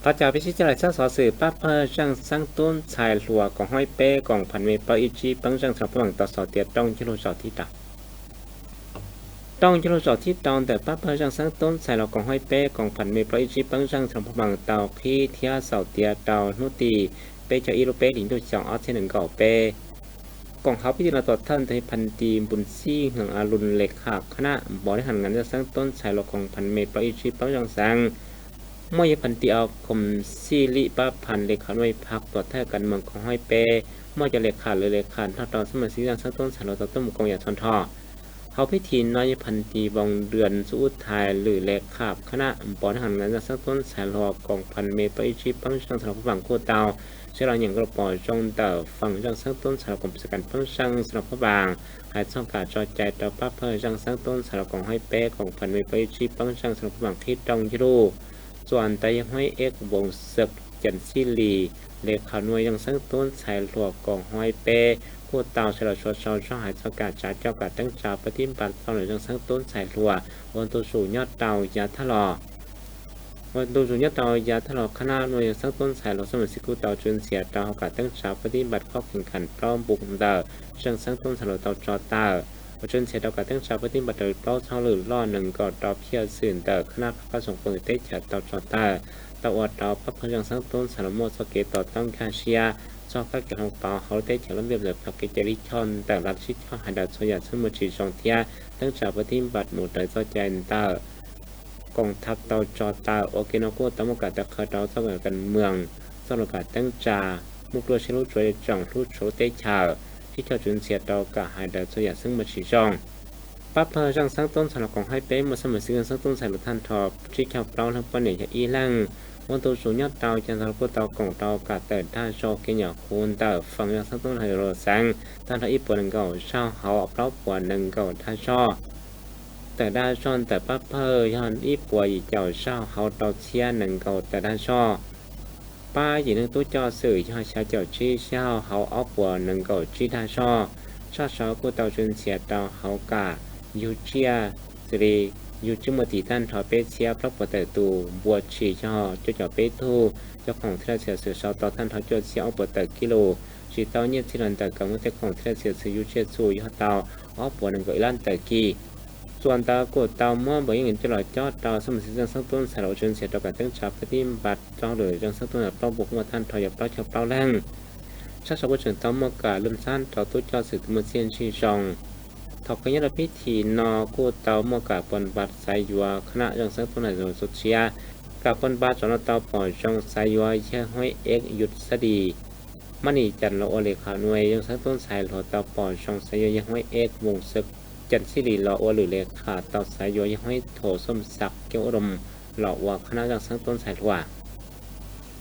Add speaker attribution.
Speaker 1: ต่อจากพิชิตจังสอสื่อป้าเพอจังสังต้นชายหลัวของห้อยเป้ของพันเมปอีจีปังจังสำหรับต่อสอเตียต้องชิโรสอที่ตักต้องชิโรสอที่ตอนแต่ป้าเพอจังสังต้นชายหลัวของห้อยเป้ของพันเมปอีจีปังจังสำหรับเตาขี้เทียสอเตียเตานุตีเป้จะอีโรเป้หลิงดูสองออสเทหนึ่งเก่าเป้กองเขาพิจารณาต่อท่านในพันตีบุญซี่เหืองอารุณเล็กขาคณะบริหารงานจะสร้างต้นชายหลัวของพันเมปอีจีปังจังสังเมื่อพันตีเอาคมซีริป้าพันเลขาหน่วยพักตัวแทนกันเมืองของห้อยเป้เมื่อจะเลขาหรือเลขาถ้าตอนสมัยสิ่งสร้างต้นสารเราต้นกองอย่าทอนทอเขาพิธีน้อยพันตีบองเดือนสุดท้ายหรือเลขาคณะบริหารงานจะสร้างต้นสารหอกองพันเมปอิชิปังช่างสารฝั่งโคตาวเชื่อเราอย่างกระปอจงเต่าฝั่งจังสร้างต้นสารกรมสกัดปังช่างสารพระบางหายช่องการจอใจต่อป้าเพื่อจังสร้างต้นสารกองห้อยเป้ของพันเมปอิชิปังช่างสารพระบางที่ตรงยิรูส่วนแต่ยังห้อยเอกวงศึกจันซิลีเลขาหน่วยยังสร้างต้นสายหลวกกองห้อยเป้ผู้เต่าเฉลชดชาวช่องหายช่องการจัดเจ้าการตั้งชาวปฏิบัติต้องหรือยังสร้างต้นสายหลวกวันตัวสู่ยอดเต่ายาทะลอวันตัวสู่ยอดเต่ายาทะลอคณะหน่วยยังสร้างต้นสายหลวกสมัยสิกุเต่าจนเสียเต่าการตั้งชาวปฏิบัติข้อแข่งขันพร้อมบุกเต่าช่างสร้างต้นสายหลวกเต่าจอเต่าจนเสียเต่าการตั้งชาวปฏิบัติโดยเป้าเท่าหรือล่อหนึ่งก่อต่อเพียรสื่นเต่าคณะพระสงฆ์เปิดเตจเต่าจอเต่าตะวัดเราพักพยังสังต้นสารโมสเกตต่อต้องคาเชียชอบกักเกี่ยวกับเปล่าเขาได้เฉลิมเรียบแบบพักเกจริชอนแต่รัฐชิดข้อหาดัดสยามสมุทรชีสองเทียตั้งจากปฏิบัติหมู่โดยเจ้าใจนเตอร์กองทัพเตาจอตาโอเคโนโกตมุกาตะเคอเตาเจ้ากันเมืองสโลกาตั้งจามุกโรชิลุจวยจ่องทุโชเตชาที่เขาจุนเสียเตากะหาดัดสยามสมุทรชีช่องปั๊บเพอจังสังต้นสารของให้เป๊ะมาเสมอสิ่งสังต้นใส่รถท่านทอที่เขาเปล่าทั้งปนเนี่ยจะอีลังวันตัวสูงยอดเตาจันทร์พุทธเตากล่องเตากาเติร์ท่าโชเกียคูนเตอร์ฟังยังสังต้นไฮโรแสงท่านทออีปวดหนึ่งเก่าเช่าเขาเปล่าปวดหนึ่งเก่าท่าช่อแต่ด้าช่อนแต่ปั๊บเพอย้อนอีปวดอีเจ้าเช่าเขาเตาเชียหนึ่งเก่าแต่ด้าช่อป้าหญิงหนึ่งตู้จอสื่อย่อชาเจ้าชี้เช่าเขาเอาปวดหนึ่งเก่าชี้ท่าช่อชอกูเตาจนเสียเตาเขากายูเชียสิริยูจิมติท่านทอเปเชียพระปตตูบวชชีช่อจุจ่อเปทูเจ้าของเทเลเสียสื่อชาวต่อท่านทอจดเสียเอาปตกิโลชีเต้าเนี่ยที่รันแต่กับมุตของเทเลเสียสื่อยูเชียซูยอเตาอ้อปวดหนึ่งก็อีลันแต่กี้ส่วนตากดเตาเมื่อบ่ยังเห็นจะหลอดจอดเตาสมัยจังสักต้นสารจนเสียต่อการตั้งชาปฏิบัติจ้องเลยจังสักต้นเป้าบุกมาท่านทอยเป้าเชาเป้าแรงชาติสกุลเฉินเต้าเมื่อกาลุ่มสั้นต่อตุ้จอสื่อมือเซียนชีชองทอกยรพิธีนอกูเตาเมื่อกาปนบัดไซยัวคณะจังสักต้นไหนสุดเชียกับปนบัดจอนเตาปล่อยจงไซยัวเชื่อห้อยเอ็กหยุดสดีมณีจันโลโอเลขาหน่วยยังสักต้นสายหลอเตาปล่อยจงไซยัวยังห้อยเอ็กวงศึกจันสิริหล่อโอหรือเลขาเตาสายยัวยังห้อยโถส้มสักเกี่ยวอารมณ์หล่อว่าคณะจังสักต้นสายหลว